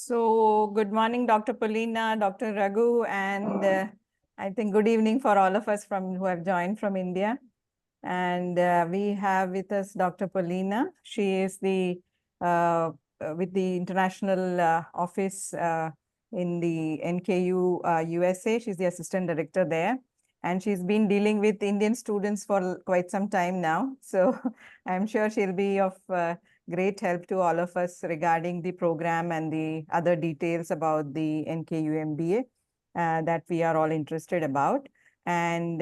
So good morning, Dr. Polina, Dr. Raghu, and I think good evening for all of us who have joined from India. And we have with us Dr. Polina. She is with the international office in the NKU USA. She's the assistant director there. And she's been dealing with Indian students for quite some time now. So I'm sure she'll be of great help to all of us regarding the program and the other details about the NKU MBA that we are all interested about. And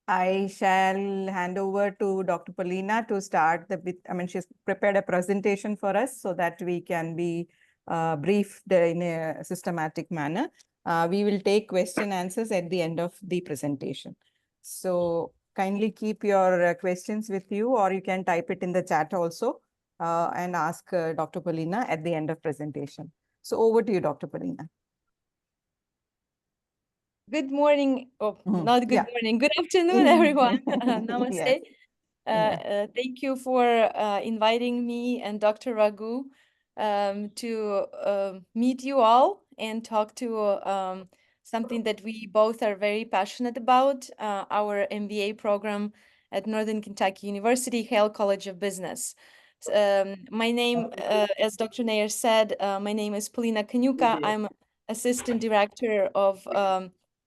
I shall hand over to Dr. Polina to start she's prepared a presentation for us so that we can be briefed in a systematic manner. We will take question answers at the end of the presentation. So kindly keep your questions with you, or you can type it in the chat also and ask Dr. Polina at the end of presentation. So over to you, Dr. Polina. Good morning. Oh, not good morning. Good afternoon, everyone. Namaste. Yes. Thank you for inviting me and Dr. Raghu to meet you all and talk to something that we both are very passionate about, our MBA program at Northern Kentucky University, Hale College of Business. My name, as Dr. Nair said, my name is Polina Kanyuka. I'm Assistant Director of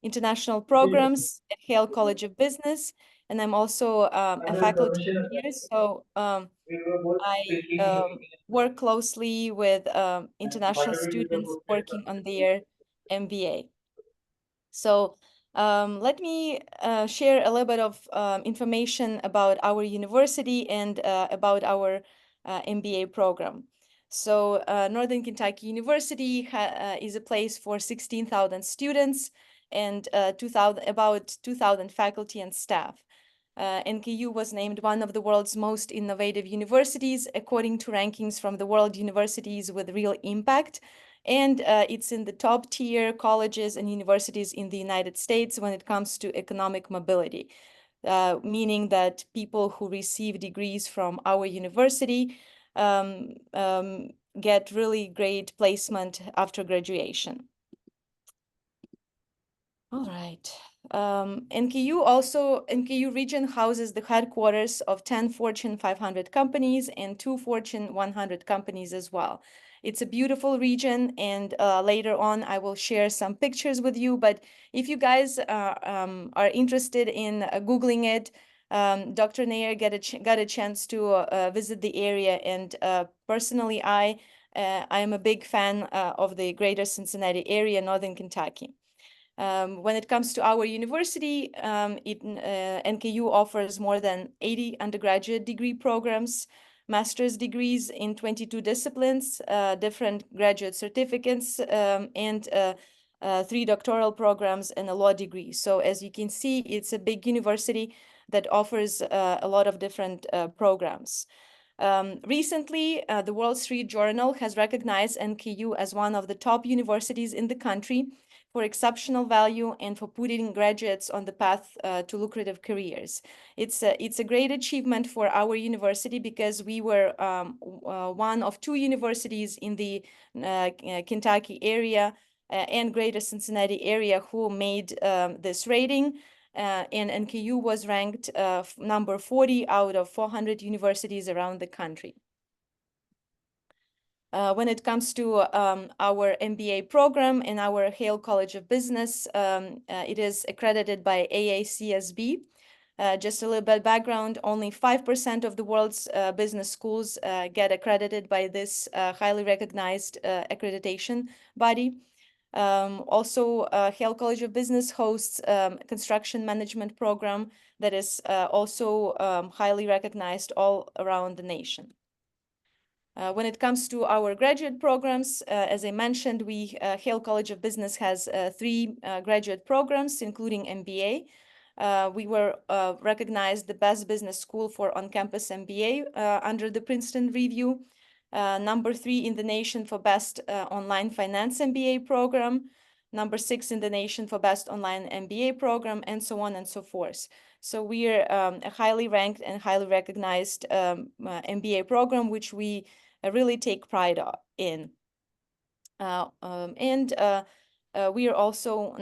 International Programs at Hale College of Business, and I'm also a faculty here. So I work closely with international students working on their MBA. So let me share a little bit of information about our university and about our MBA program. So Northern Kentucky University is a place for 16,000 students and about 2,000 faculty and staff. NKU was named one of the world's most innovative universities according to rankings from the World Universities with Real Impact. And it's in the top tier colleges and universities in the United States when it comes to economic mobility, meaning that people who receive degrees from our university get really great placement after graduation. All right. NKU region houses the headquarters of 10 Fortune 500 companies and 2 Fortune 100 companies as well. It's a beautiful region, and later on I will share some pictures with you. But if you guys are interested in Googling it, Dr. Nair got a chance to visit the area, and personally, I am a big fan of the greater Cincinnati area, Northern Kentucky. When it comes to our university, NKU offers more than 80 undergraduate degree programs, master's degrees in 22 disciplines, different graduate certificates, and 3 doctoral programs and a law degree. So as you can see, it's a big university that offers a lot of different programs. Recently, the Wall Street Journal has recognized NKU as one of the top universities in the country for exceptional value and for putting graduates on the path to lucrative careers. It's a great achievement for our university because we were one of 2 universities in the Kentucky area and greater Cincinnati area who made this rating. And NKU was ranked number 40 out of 400 universities around the country. When it comes to our MBA program in our Hale College of Business, it is accredited by AACSB. Just a little bit of background, only 5% of the world's business schools get accredited by this highly recognized accreditation body. Also, Hale College of Business hosts a construction management program that is also highly recognized all around the nation. When it comes to our graduate programs, as I mentioned, Hale College of Business has 3 graduate programs, including MBA. We were recognized the best business school for on-campus MBA under the Princeton Review, number 3 in the nation for best online finance MBA program, number 6 in the nation for best online MBA program, and so on and so forth. So we are a highly ranked and highly recognized MBA program, which we really take pride in. We are also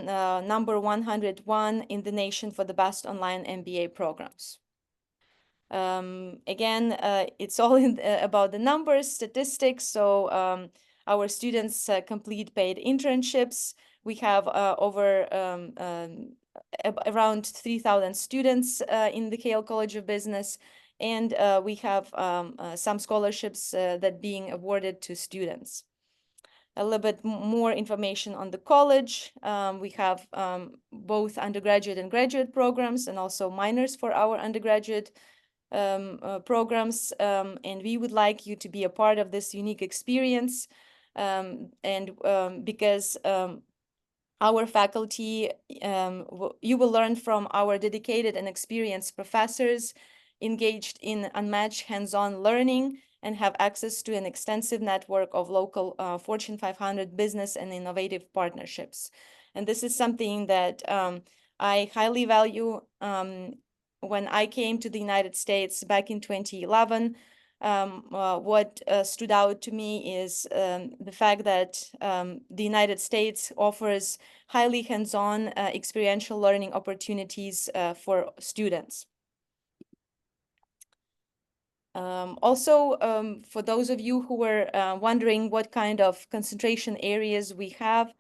number 101 in the nation for the best online MBA programs. Again, it's all about the numbers, statistics. So our students complete paid internships. We have around 3,000 students in the Yale College of Business, and we have some scholarships that being awarded to students. A little bit more information on the college. We have both undergraduate and graduate programs, and also minors for our undergraduate programs. And we would like you to be a part of this unique experience. Because our faculty, you will learn from our dedicated and experienced professors engaged in unmatched hands-on learning and have access to an extensive network of local Fortune 500 business and innovative partnerships. And this is something that I highly value. When I came to the United States back in 2011, what stood out to me is the fact that the United States offers highly hands-on experiential learning opportunities for students. Also, for those of you who were wondering what kind of concentration areas we have,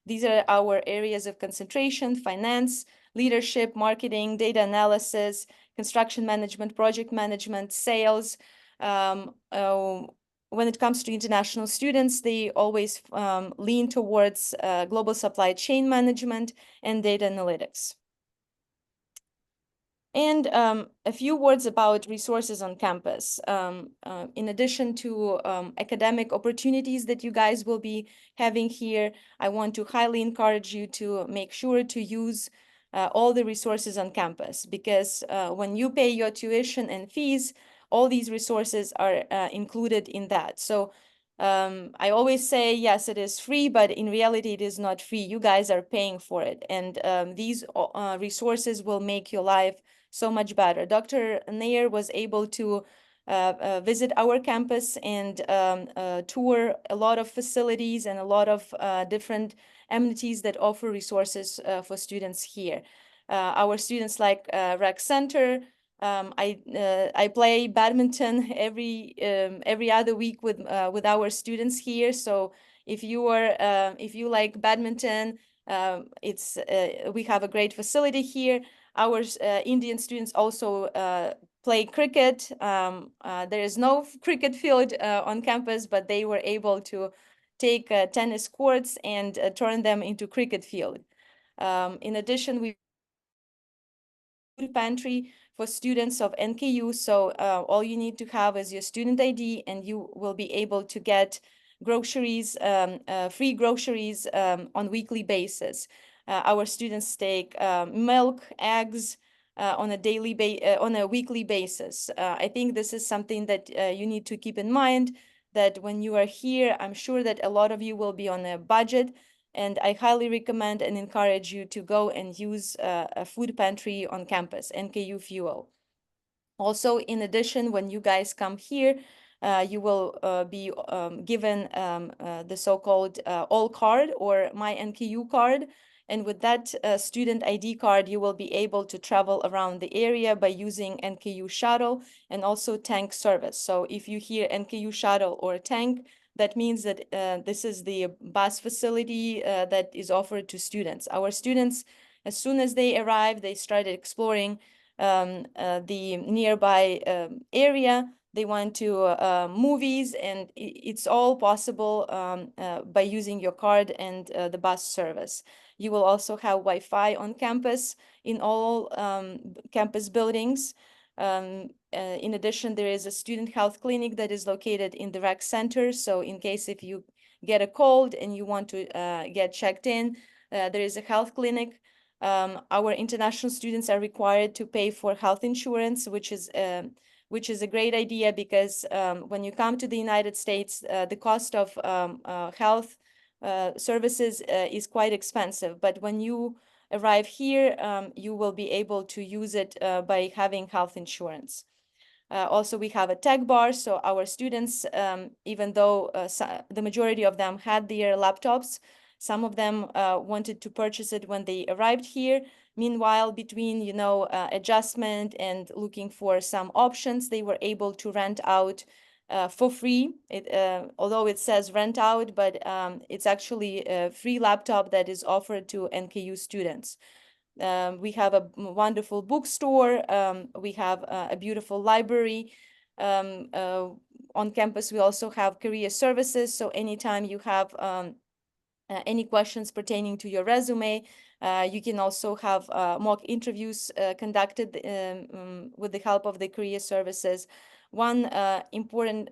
these are our areas of concentration: finance, leadership, marketing, data analysis, construction management, project management, sales. When it comes to international students, they always lean towards global supply chain management and data analytics. And a few words about resources on campus. In addition to academic opportunities that you guys will be having here, I want to highly encourage you to make sure to use all the resources on campus, because when you pay your tuition and fees, all these resources are included in that. So I always say, yes, it is free, but in reality, it is not free. You guys are paying for it. And these resources will make your life so much better. Dr. Nair was able to visit our campus and tour a lot of facilities and a lot of different amenities that offer resources for students here. Our students like Rec Center. I play badminton every other week with our students here. So if you like badminton, we have a great facility here. Our Indian students also play cricket. There is no cricket field on campus, but they were able to take tennis courts and turn them into cricket field. In addition, we food pantry for students of NKU. So all you need to have is your student ID, and you will be able to get groceries, free groceries on weekly basis. Our students take milk, eggs on a weekly basis. I think this is something that you need to keep in mind, that when you are here, I'm sure that a lot of you will be on a budget, and I highly recommend and encourage you to go and use a food pantry on campus, NKU Fuel. Also, in addition, when you guys come here, you will be given the so-called all card or my NKU card. And with that student ID card, you will be able to travel around the area by using NKU shuttle and also tank service. So if you hear NKU shuttle or tank, that means that this is the bus facility that is offered to students. Our students, as soon as they arrive, they started exploring the nearby area. They went to movies, and it's all possible by using your card and the bus service. You will also have Wi-Fi on campus in all campus buildings. In addition, there is a student health clinic that is located in the rec center. So in case if you get a cold and you want to get checked in, there is a health clinic. Our international students are required to pay for health insurance, which is a great idea, because when you come to the United States, the cost of health services is quite expensive. But when you arrive here, you will be able to use it by having health insurance. Also, we have a tech bar, so our students, even though the majority of them had their laptops, some of them wanted to purchase it when they arrived here. Meanwhile, between, adjustment and looking for some options, they were able to rent out for free. Although it says rent out, but it's actually a free laptop that is offered to NKU students. We have a wonderful bookstore. We have a beautiful library. On campus, we also have career services. So anytime you have any questions pertaining to your resume, you can also have mock interviews conducted with the help of the career services. One important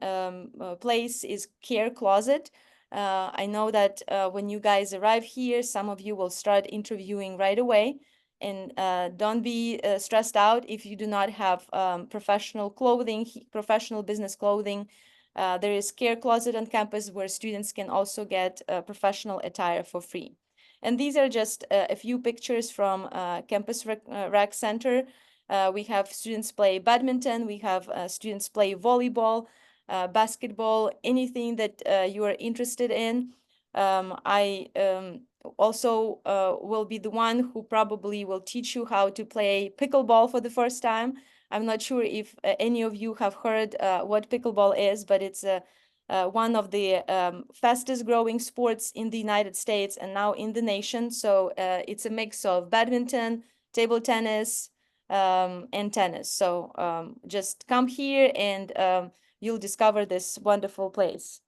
place is Care Closet. I know that when you guys arrive here, some of you will start interviewing right away. And don't be stressed out if you do not have professional clothing, professional business clothing. There is Care Closet on campus where students can also get professional attire for free. And these are just a few pictures from Campus Rec Center. We have students play badminton, we have students play volleyball, basketball, anything that you are interested in. I also will be the one who probably will teach you how to play pickleball for the first time. I'm not sure if any of you have heard what pickleball is, but it's one of the fastest growing sports in the United States and now in the nation. So it's a mix of badminton, table tennis, and tennis. So just come here and you'll discover this wonderful place.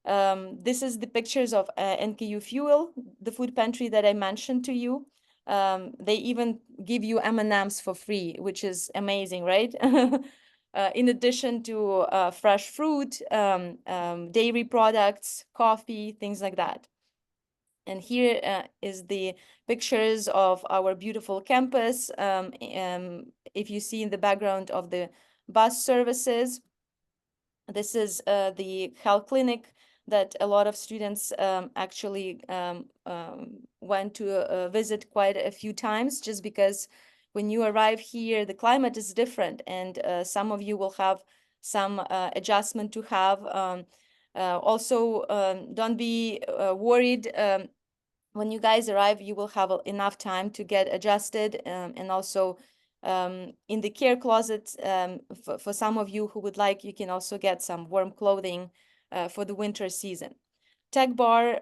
This is the pictures of NKU Fuel, the food pantry that I mentioned to you. They even give you M&Ms for free, which is amazing, right? In addition to fresh fruit, dairy products, coffee, things like that. And here is the pictures of our beautiful campus. If you see in the background of the bus services, this is the health clinic that a lot of students actually went to visit quite a few times, just because when you arrive here, the climate is different, and some of you will have some adjustment to have. Also, don't be worried. When you guys arrive, you will have enough time to get adjusted, and also in the Care Closet, for some of you who would like, you can also get some warm clothing for the winter season. Tech Bar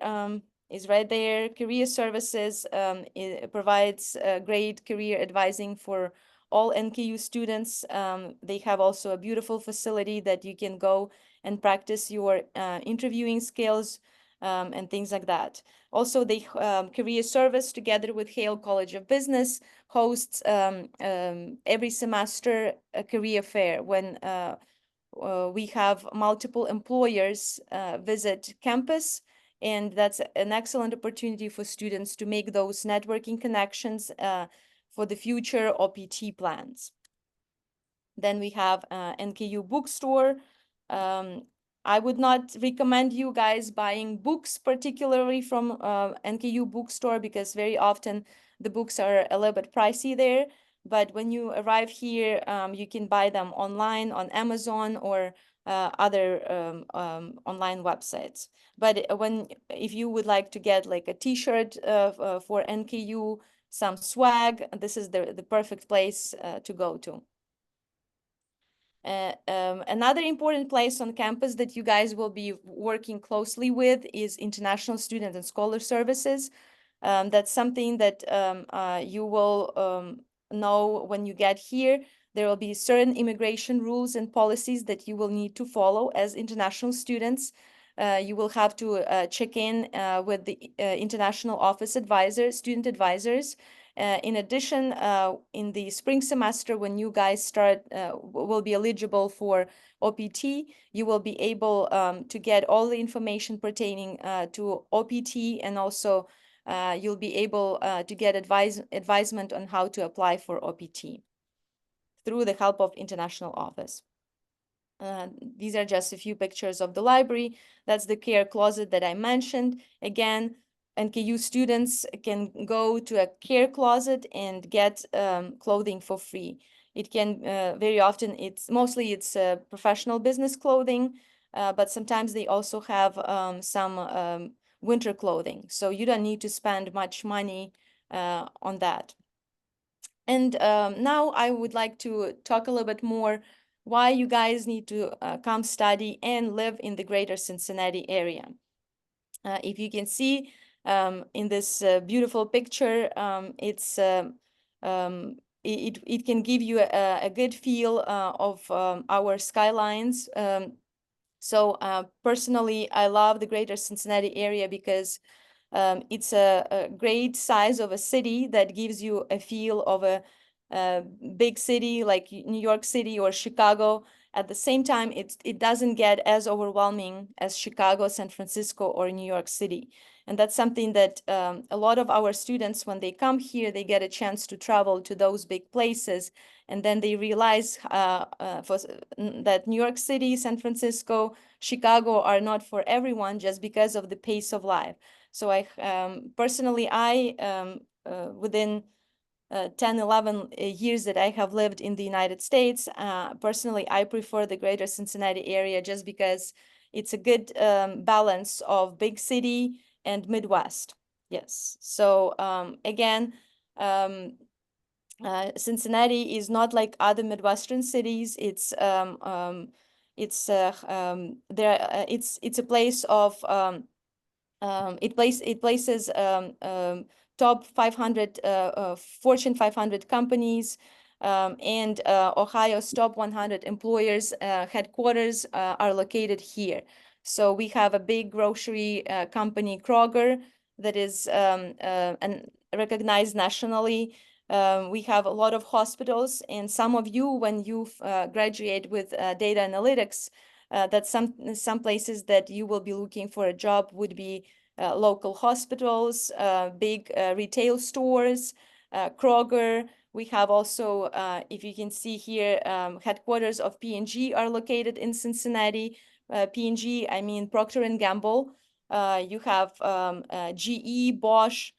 is right there. Career Services it provides great career advising for all NKU students. They have also a beautiful facility that you can go and practice your interviewing skills and things like that. Also, the Career Service, together with Hale College of Business, hosts every semester a career fair when we have multiple employers visit campus, and that's an excellent opportunity for students to make those networking connections for the future OPT plans. Then we have NKU Bookstore. I would not recommend you guys buying books, particularly from NKU Bookstore, because very often the books are a little bit pricey there. But when you arrive here, you can buy them online on Amazon or other online websites. But if you would like to get like a T-shirt for NKU, some swag, this is the perfect place to go to. Another important place on campus that you guys will be working closely with is International Student and Scholar Services. That's something that you will know when you get here. There will be certain immigration rules and policies that you will need to follow as international students. You will have to check in with the international office advisors, student advisors. In addition, in the spring semester, when you guys will be eligible for OPT, you will be able to get all the information pertaining to OPT, and also you'll be able to get advisement on how to apply for OPT through the help of international office. These are just a few pictures of the library. That's the Care Closet that I mentioned. Again, NKU students can go to a Care Closet and get clothing for free. It can very often, it's mostly professional business clothing, but sometimes they also have some winter clothing. So you don't need to spend much money on that. And now I would like to talk a little bit more why you guys need to come study and live in the greater Cincinnati area. If you can see in this beautiful picture, it can give you a good feel of our skylines. So personally, I love the greater Cincinnati area because it's a great size of a city that gives you a feel of a big city like New York City or Chicago. At the same time, it doesn't get as overwhelming as Chicago, San Francisco, or New York City. And that's something that a lot of our students, when they come here, they get a chance to travel to those big places. And then they realize that New York City, San Francisco, Chicago are not for everyone just because of the pace of life. So I personally, within 10, 11 years that I have lived in the United States, personally, I prefer the greater Cincinnati area just because it's a good balance of big city and Midwest. Yes. So again, Cincinnati is not like other Midwestern cities. It's a place of it places top 500 Fortune 500 companies, and Ohio's top 100 employers headquarters are located here. So we have a big grocery company, Kroger, that is recognized nationally. We have a lot of hospitals, and some of you, when you graduate with data analytics, that some places that you will be looking for a job would be local hospitals, big retail stores, Kroger. We have also, if you can see here, headquarters of P&G are located in Cincinnati. P&G, I mean Procter & Gamble. You have GE, Bosch,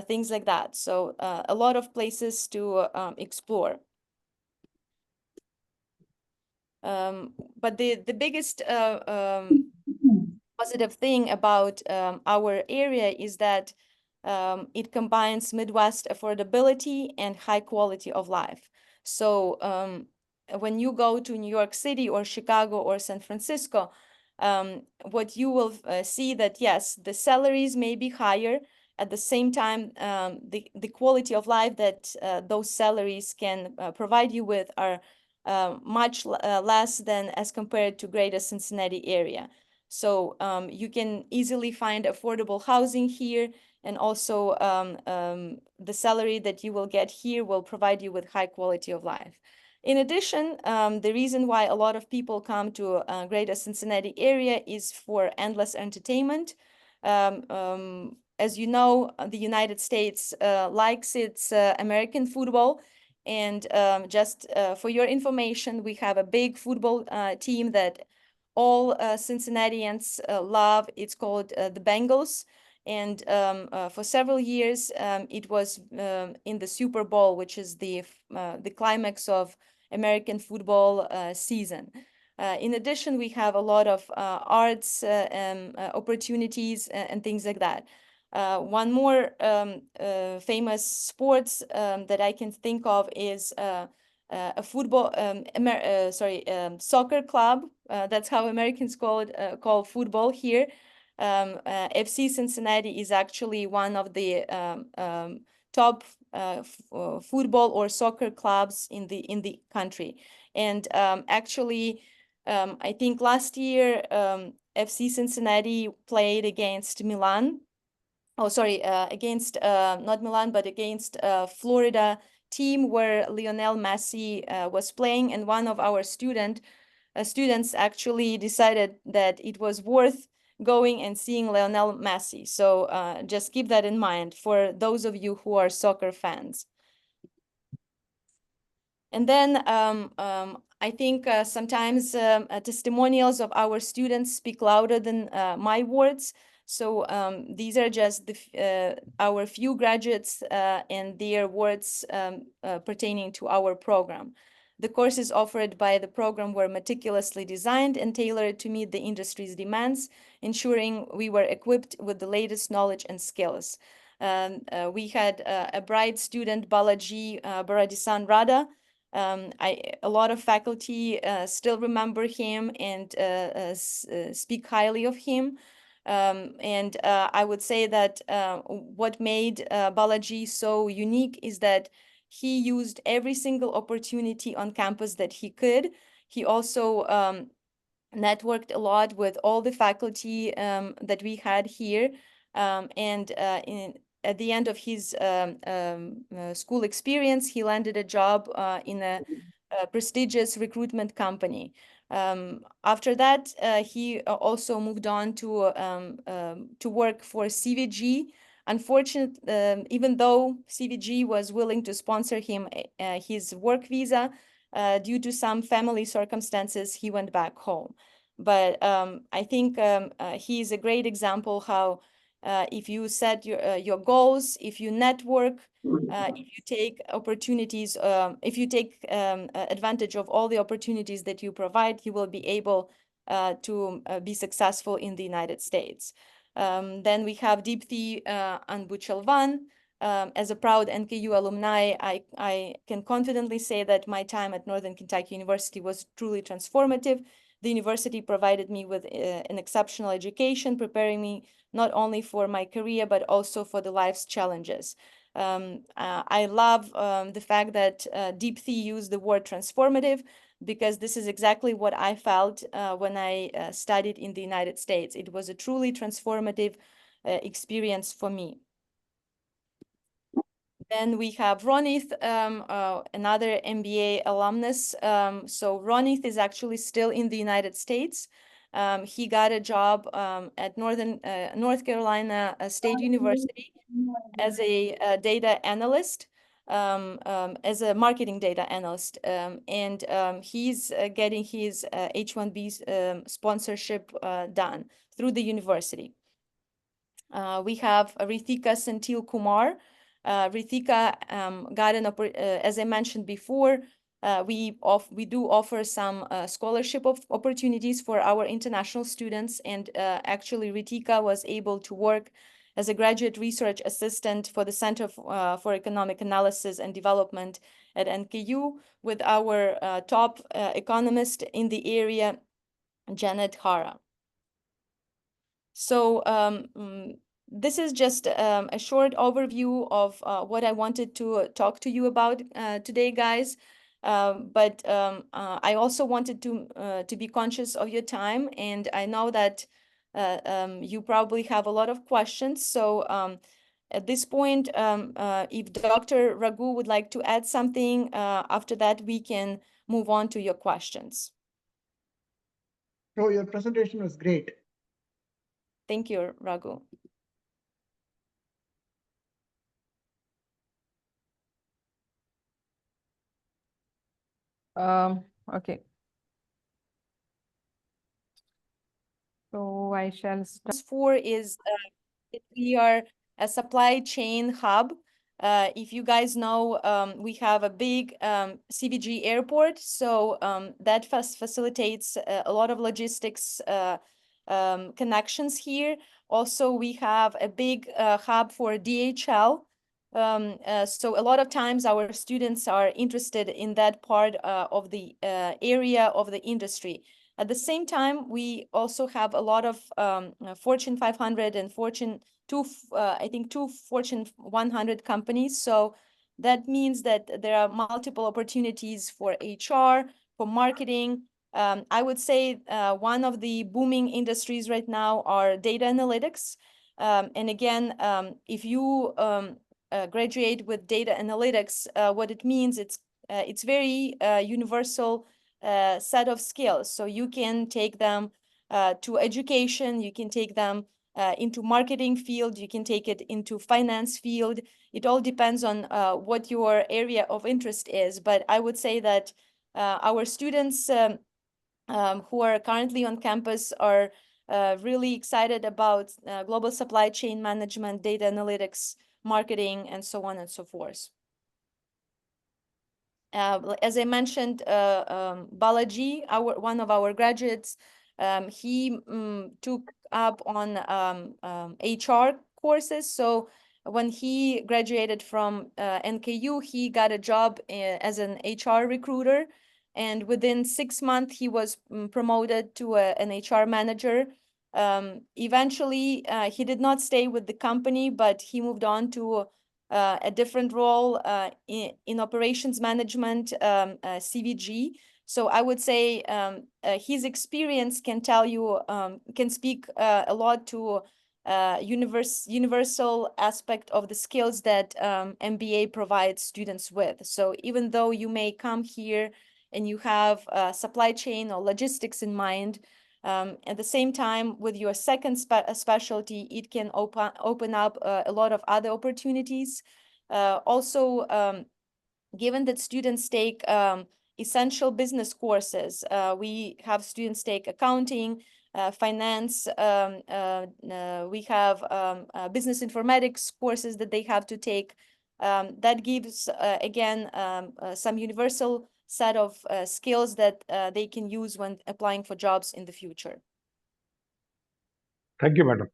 things like that. So a lot of places to explore. But the biggest positive thing about our area is that it combines Midwest affordability and high quality of life. So when you go to New York City or Chicago or San Francisco, what you will see that, yes, the salaries may be higher. At the same time, the quality of life that those salaries can provide you with are much less than as compared to greater Cincinnati area. So you can easily find affordable housing here, and also the salary that you will get here will provide you with high quality of life. In addition, the reason why a lot of people come to greater Cincinnati area is for endless entertainment. As you know, the United States likes its American football. And just for your information, we have a big football team that all Cincinnatians love. It's called the Bengals. And for several years, it was in the Super Bowl, which is the climax of American football season. In addition, we have a lot of arts opportunities and things like that. One more famous sports that I can think of is a football, soccer club. That's how Americans call football here. FC Cincinnati is actually one of the top football or soccer clubs in the country. And actually, I think last year FC Cincinnati played against Milan. Oh, sorry, against not Milan, but against Florida team where Lionel Messi was playing, and one of our students actually decided that it was worth going and seeing Lionel Messi. So just keep that in mind for those of you who are soccer fans. And then I think sometimes testimonials of our students speak louder than my words. So these are just our few graduates and their words pertaining to our program. The courses offered by the program were meticulously designed and tailored to meet the industry's demands, ensuring we were equipped with the latest knowledge and skills. We had a bright student, Balaji Baradisan Rada. A lot of faculty still remember him and speak highly of him. And I would say that what made Balaji so unique is that he used every single opportunity on campus that he could. He also networked a lot with all the faculty that we had here. At the end of his school experience, he landed a job in a prestigious recruitment company. After that, he also moved on to work for CVG. Unfortunately, even though CVG was willing to sponsor him his work visa, due to some family circumstances, he went back home. But I think he is a great example how if you set your goals, if you network, if you take opportunities, if you take advantage of all the opportunities that you provide, you will be able to be successful in the United States. Then we have Deepthi Anbuchalvan. As a proud NKU alumni, I can confidently say that my time at Northern Kentucky University was truly transformative. The university provided me with an exceptional education, preparing me not only for my career, but also for the life's challenges. I love the fact that Deepthi used the word transformative, because this is exactly what I felt when I studied in the United States. It was a truly transformative experience for me. Then we have Ronith, another MBA alumnus. So Ronith is actually still in the United States. He got a job at North Carolina State University as a data analyst, as a marketing data analyst. He's getting his H-1B sponsorship done through the university. We have Rithika Senthil Kumar. Rithika got as I mentioned before, we do offer some scholarship opportunities for our international students, and actually Rithika was able to work as a graduate research assistant for the Center for Economic Analysis and Development at NKU with our top economist in the area, Janet Hara. So this is just a short overview of what I wanted to talk to you about today, guys. But I also wanted to be conscious of your time, and I know that you probably have a lot of questions. So at this point, if Dr. Raghu would like to add something, after that we can move on to your questions. Oh, your presentation was great. Thank you, Raghu. Okay. So I shall start. 4 is we are a supply chain hub. If you guys know, we have a big CVG airport, so that facilitates a lot of logistics connections here. Also, we have a big hub for DHL. So a lot of times our students are interested in that part of the area of the industry. At the same time, we also have a lot of Fortune 500 and I think two Fortune 100 companies. So that means that there are multiple opportunities for HR, for marketing. I would say one of the booming industries right now are data analytics. And again, if you graduate with data analytics, what it means, it's very universal set of skills. So you can take them to education, you can take them into marketing field, you can take it into finance field. It all depends on what your area of interest is. But I would say that our students who are currently on campus are really excited about global supply chain management, data analytics, marketing, and so on and so forth. As I mentioned, Balaji, one of our graduates, he took up on HR courses. So when he graduated from NKU, he got a job as an HR recruiter. And within 6 months, he was promoted to an HR manager. Eventually, he did not stay with the company, but he moved on to a different role in operations management, CVG. So I would say his experience can tell you, can speak a lot to universal aspect of the skills that MBA provides students with. So even though you may come here and you have supply chain or logistics in mind, at the same time, with your second specialty, it can open up a lot of other opportunities. Also, given that students take essential business courses, we have students take accounting, finance, we have business informatics courses that they have to take. That gives, again, some universal set of skills that they can use when applying for jobs in the future. Thank you, madam.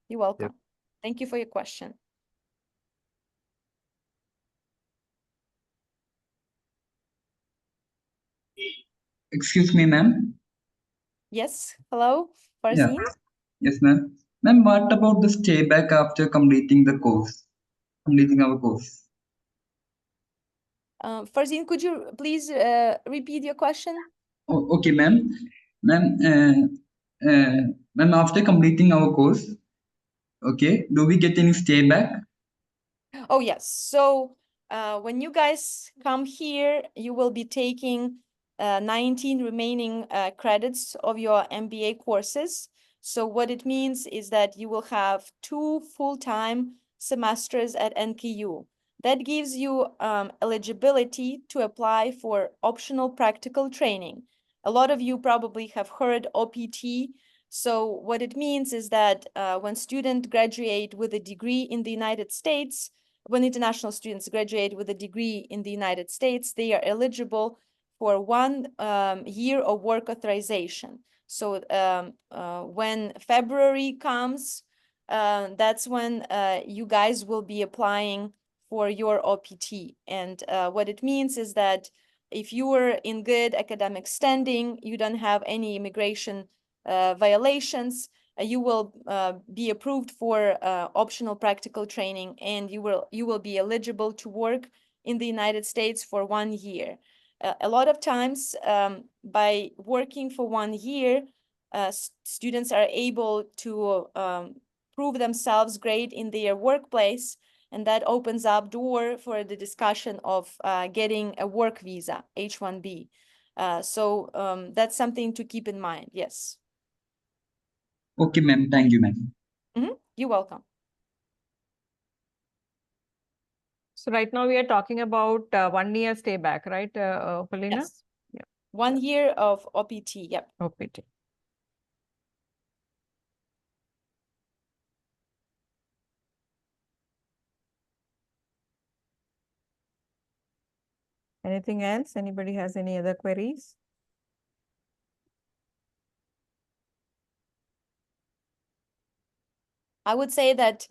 You're welcome. Thank you for your question. Excuse me, ma'am. Yes, hello, Yeah. Farzin. Yes, ma'am. Ma'am, what about the stay back after completing the course? Completing our course. Farzin, could you please repeat your question? Oh, okay, ma'am. Ma'am, after completing our course, okay, do we get any stay back? Oh, yes. So when you guys come here, you will be taking 19 remaining credits of your MBA courses. So what it means is that you will have 2 full-time semesters at NKU. That gives you eligibility to apply for optional practical training. A lot of you probably have heard OPT. So what it means is that when students graduate with a degree in the United States, when international students graduate with a degree in the United States, they are eligible for 1 year of work authorization. So when February comes, that's when you guys will be applying for your OPT. And what it means is that if you are in good academic standing, you don't have any immigration violations, you will be approved for optional practical training, and you will be eligible to work in the United States for 1 year. A lot of times, by working for 1 year, students are able to prove themselves great in their workplace, and that opens up door for the discussion of getting a work visa, H-1B. So that's something to keep in mind. Yes. Okay, ma'am. Thank you, ma'am. You're welcome. So right now we are talking about 1 year stay back, right, Polina? Yes. Yeah. 1 year of OPT. Yep. OPT. Anything else? Anybody has any other queries? I would say that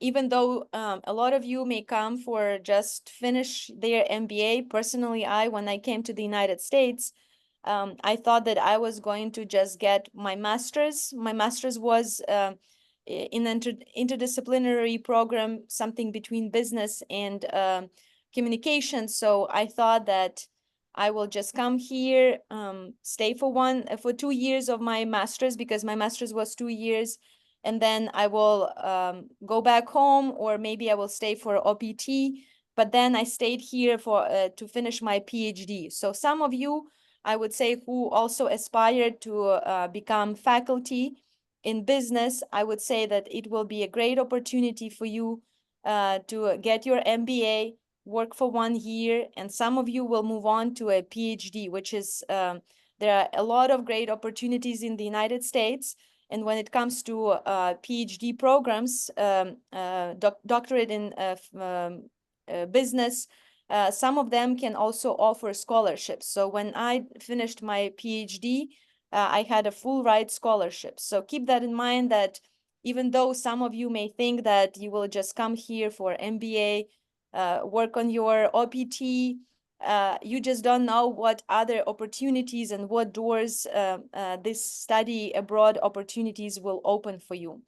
even though a lot of you may come for just finish their MBA, personally, when I came to the United States, I thought that I was going to just get my master's. My master's was in an interdisciplinary program, something between business and communication. So I thought that I will just come here, stay for 2 years of my master's, because my master's was 2 years, and then I will go back home, or maybe I will stay for OPT. But then I stayed here for to finish my PhD. So some of you, I would say, who also aspired to become faculty in business, I would say that it will be a great opportunity for you to get your MBA, work for 1 year, and some of you will move on to a PhD, which is, there are a lot of great opportunities in the United States. And when it comes to PhD programs, doctorate in business, some of them can also offer scholarships. So when I finished my PhD, I had a full ride scholarship. So keep that in mind, that even though some of you may think that you will just come here for MBA, work on your OPT, you just don't know what other opportunities and what doors this study abroad opportunities will open for you.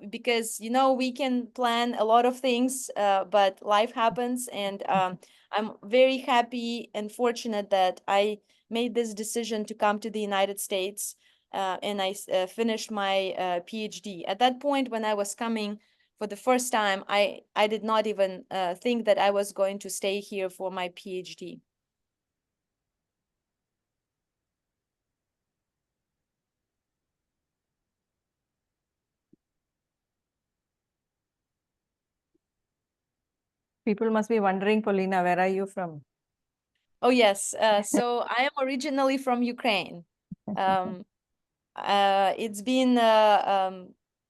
Because, you know, we can plan a lot of things, but life happens. And I'm very happy and fortunate that I made this decision to come to the United States, and I finished my PhD. At that point, when I was coming for the first time, I did not even think that I was going to stay here for my PhD. People must be wondering, Polina, where are you from? Oh, yes. So I am originally from Ukraine. It's been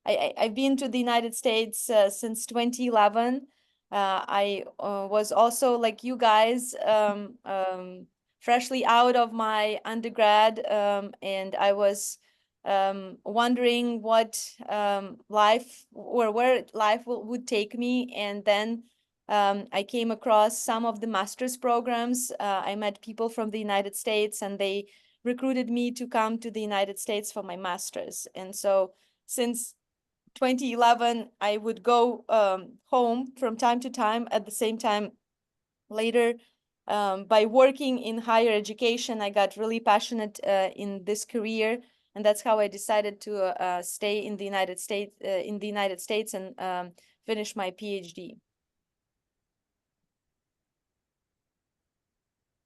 I've been to the United States since 2011. I was also, like you guys, freshly out of my undergrad, and I was wondering what life, or where life would take me. And then I came across some of the master's programs. I met people from the United States, and they recruited me to come to the United States for my master's. And so since 2011, I would go home from time to time. At the same time, later, by working in higher education, I got really passionate in this career. And that's how I decided to stay in the United States, and finish my PhD.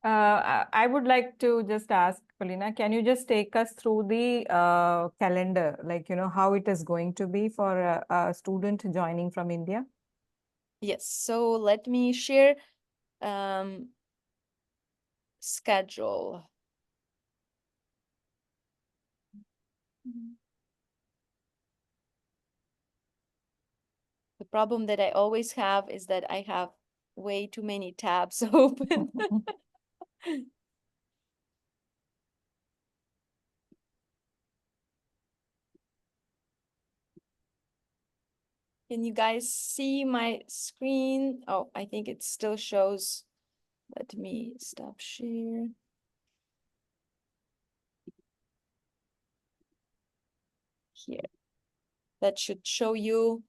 I would like to just ask, Polina, can you just take us through the calendar, like, you know, how it is going to be for a student joining from India? Yes, so let me share schedule. The problem that I always have is that I have way too many tabs open. Can you guys see my screen? Oh, I think it still shows. Let me stop share. Here. That should show you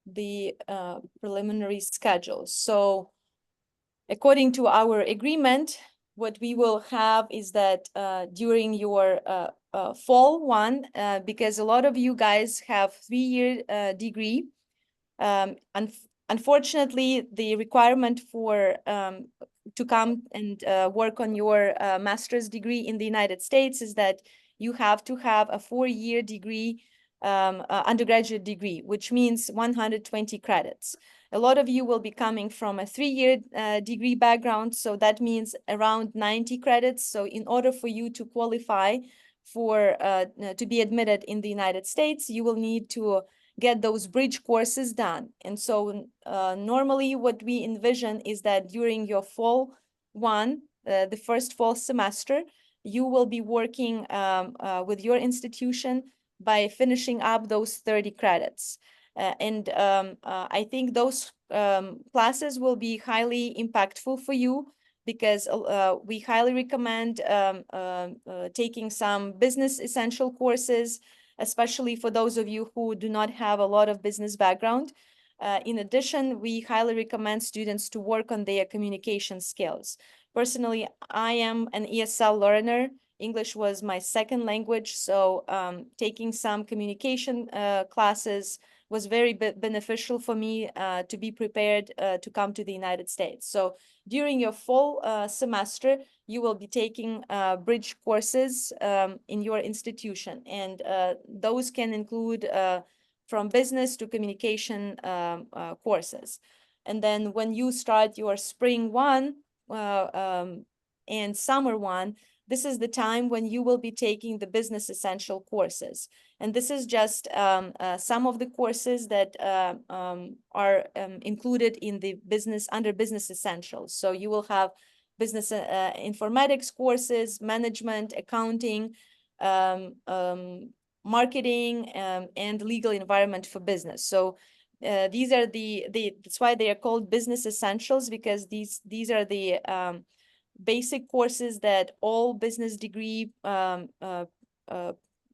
the preliminary schedule. So according to our agreement, what we will have is that during your fall one, because a lot of you guys have 3-year degree, unfortunately, the requirement for to come and work on your master's degree in the United States is that you have to have a 4-year degree, undergraduate degree, which means 120 credits. A lot of you will be coming from a 3-year degree background, so that means around 90 credits. So in order for you to qualify for to be admitted in the United States, you will need to get those bridge courses done. And so normally what we envision is that during your fall one, the first fall semester, you will be working with your institution by finishing up those 30 credits. I think those classes will be highly impactful for you, because we highly recommend taking some business essential courses, especially for those of you who do not have a lot of business background. In addition, we highly recommend students to work on their communication skills. Personally, I am an ESL learner. English was my second language, so taking some communication classes was very beneficial for me to be prepared to come to the United States. So during your fall semester, you will be taking bridge courses in your institution. And those can include from business to communication courses. And then when you start your spring one and summer one, this is the time when you will be taking the business essential courses. And this is just some of the courses that are included in the under business essentials. So you will have business informatics courses, management, accounting, marketing, and legal environment for business. So these are that's why they are called business essentials, because these are the basic courses that all business degree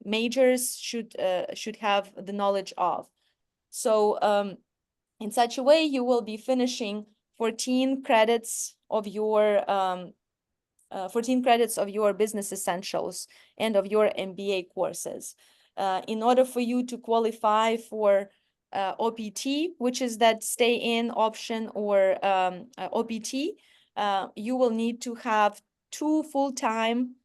majors should have the knowledge of. So in such a way, you will be finishing 14 credits of your 14 credits of your business essentials and of your MBA courses. In order for you to qualify for OPT, which is that stay-in option, or OPT, you will need to have 2 full-time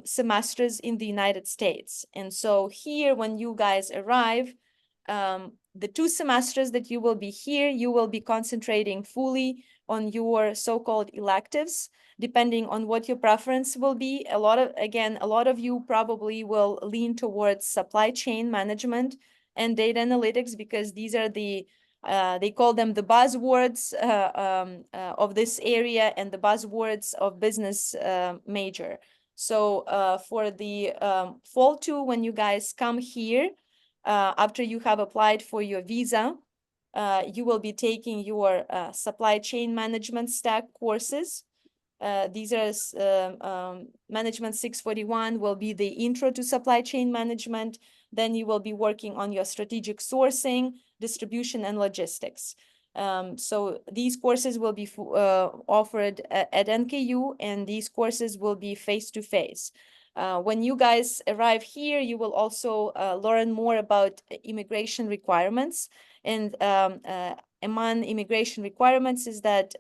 semesters in the United States. And so here, when you guys arrive, the 2 semesters that you will be here, you will be concentrating fully on your so-called electives, depending on what your preference will be. A lot of you probably will lean towards supply chain management and data analytics, because these are the they call them the buzzwords of this area and the buzzwords of business major. So for the fall 2, when you guys come here, after you have applied for your visa, you will be taking your supply chain management stack courses. These are Management 641 will be the intro to supply chain management. Then you will be working on your strategic sourcing, distribution, and logistics. So these courses will be offered at NKU, and these courses will be face-to-face. When you guys arrive here, you will also learn more about immigration requirements. And among immigration requirements is that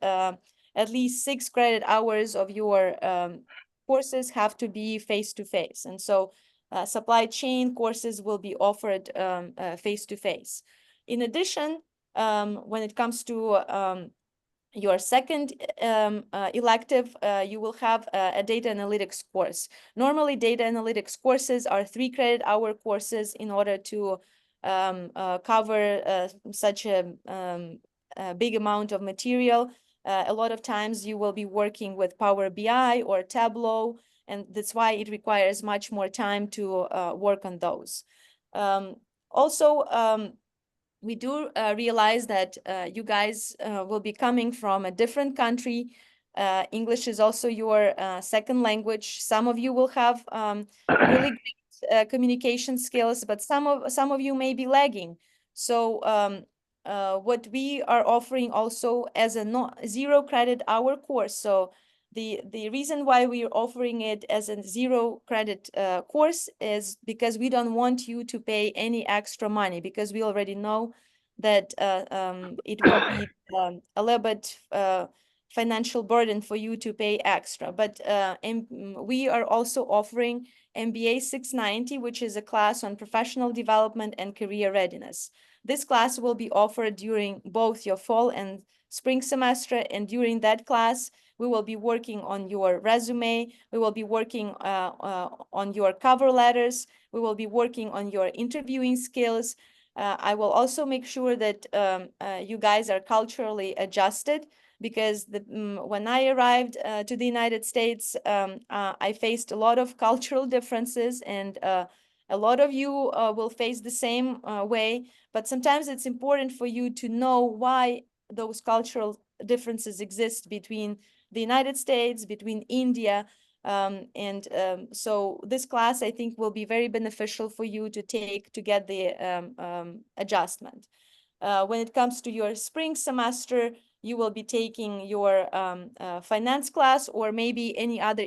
at least 6 credit hours of your courses have to be face-to-face. And so supply chain courses will be offered face-to-face. In addition, when it comes to your second elective, you will have a data analytics course. Normally, data analytics courses are 3 credit hour courses in order to cover such a big amount of material. A lot of times you will be working with Power BI or Tableau, and that's why it requires much more time to work on those. Also, we do realize that you guys will be coming from a different country. English is also your second language. Some of you will have really great communication skills, but some of you may be lagging. So what we are offering also as a 0 credit hour course. So the reason why we are offering it as a 0 credit course is because we don't want you to pay any extra money, because we already know that it will be a little bit financial burden for you to pay extra. But we are also offering MBA 690, which is a class on professional development and career readiness. This class will be offered during both your fall and spring semester, and during that class, we will be working on your resume, we will be working on your cover letters, we will be working on your interviewing skills. I will also make sure that you guys are culturally adjusted, because when I arrived to the United States, I faced a lot of cultural differences, and a lot of you will face the same way, but sometimes it's important for you to know why those cultural differences exist between the United States, between India, so this class, I think, will be very beneficial for you to take to get the adjustment. When it comes to your spring semester, you will be taking your finance class, or maybe any other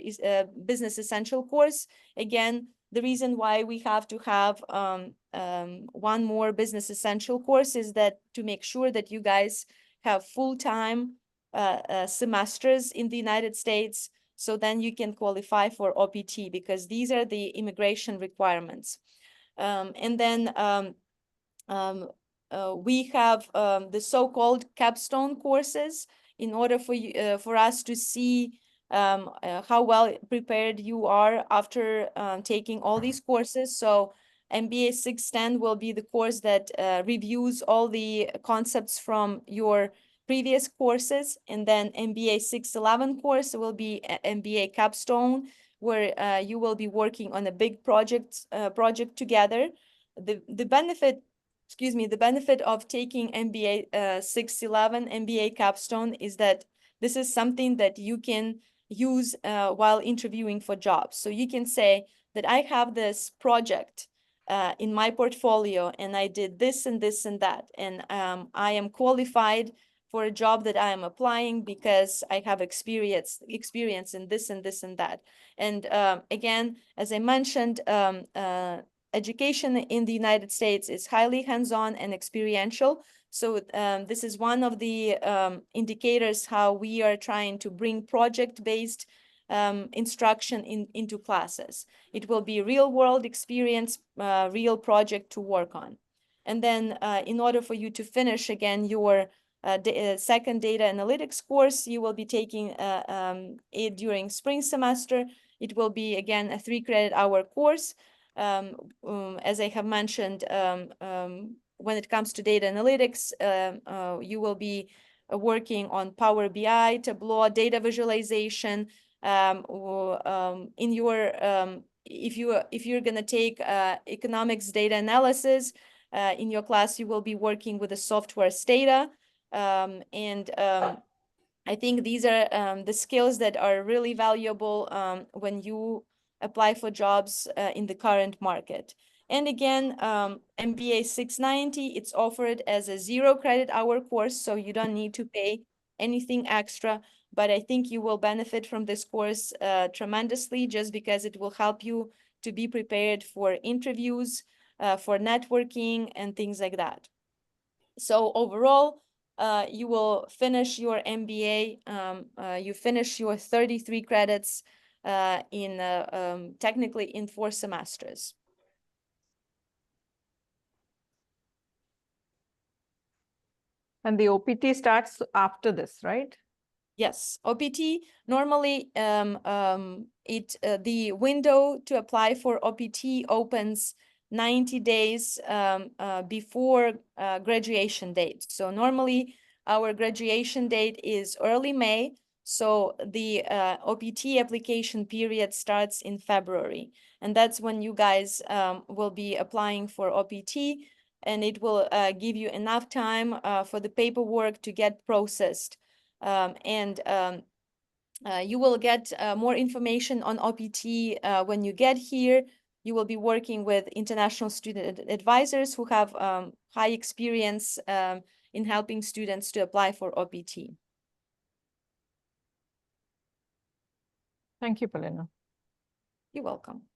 business essential course. Again, the reason why we have to have one more business essential course is that to make sure that you guys have full-time semesters in the United States, so then you can qualify for OPT, because these are the immigration requirements. And then we have the so-called capstone courses in order for us to see how well prepared you are after taking all these courses. So MBA 610 will be the course that reviews all the concepts from your previous courses, and then MBA 611 course will be MBA capstone, where you will be working on a big project together. The benefit, excuse me, the benefit of taking MBA 611 MBA capstone is that this is something that you can use while interviewing for jobs. So you can say that I have this project in my portfolio, and I did this and this and that, and I am qualified for a job that I am applying because I have experience in this and this and that. And again, as I mentioned, education in the United States is highly hands-on and experiential. So this is one of the indicators how we are trying to bring project-based instruction into classes. It will be real-world experience, real project to work on. And then in order for you to finish again your second data analytics course, you will be taking it during spring semester. It will be again a 3-credit-hour course. As I have mentioned, when it comes to data analytics, you will be working on Power BI, Tableau, data visualization. In your if you're going to take economics data analysis in your class, you will be working with the software data. I think these are the skills that are really valuable when you apply for jobs in the current market. And again, MBA 690, it's offered as a 0-credit-hour course, so you don't need to pay anything extra. But I think you will benefit from this course tremendously, just because it will help you to be prepared for interviews, for networking, and things like that. So overall, you will finish your MBA, you finish your 33 credits in technically in 4 semesters. And the OPT starts after this, right? Yes, OPT normally the window to apply for OPT opens 90 days before graduation date. So normally our graduation date is early May. So the OPT application period starts in February. And that's when you guys will be applying for OPT. And it will give you enough time for the paperwork to get processed. You will get more information on OPT when you get here. You will be working with international student advisors who have high experience in helping students to apply for OPT. Thank you, Polina. You're welcome.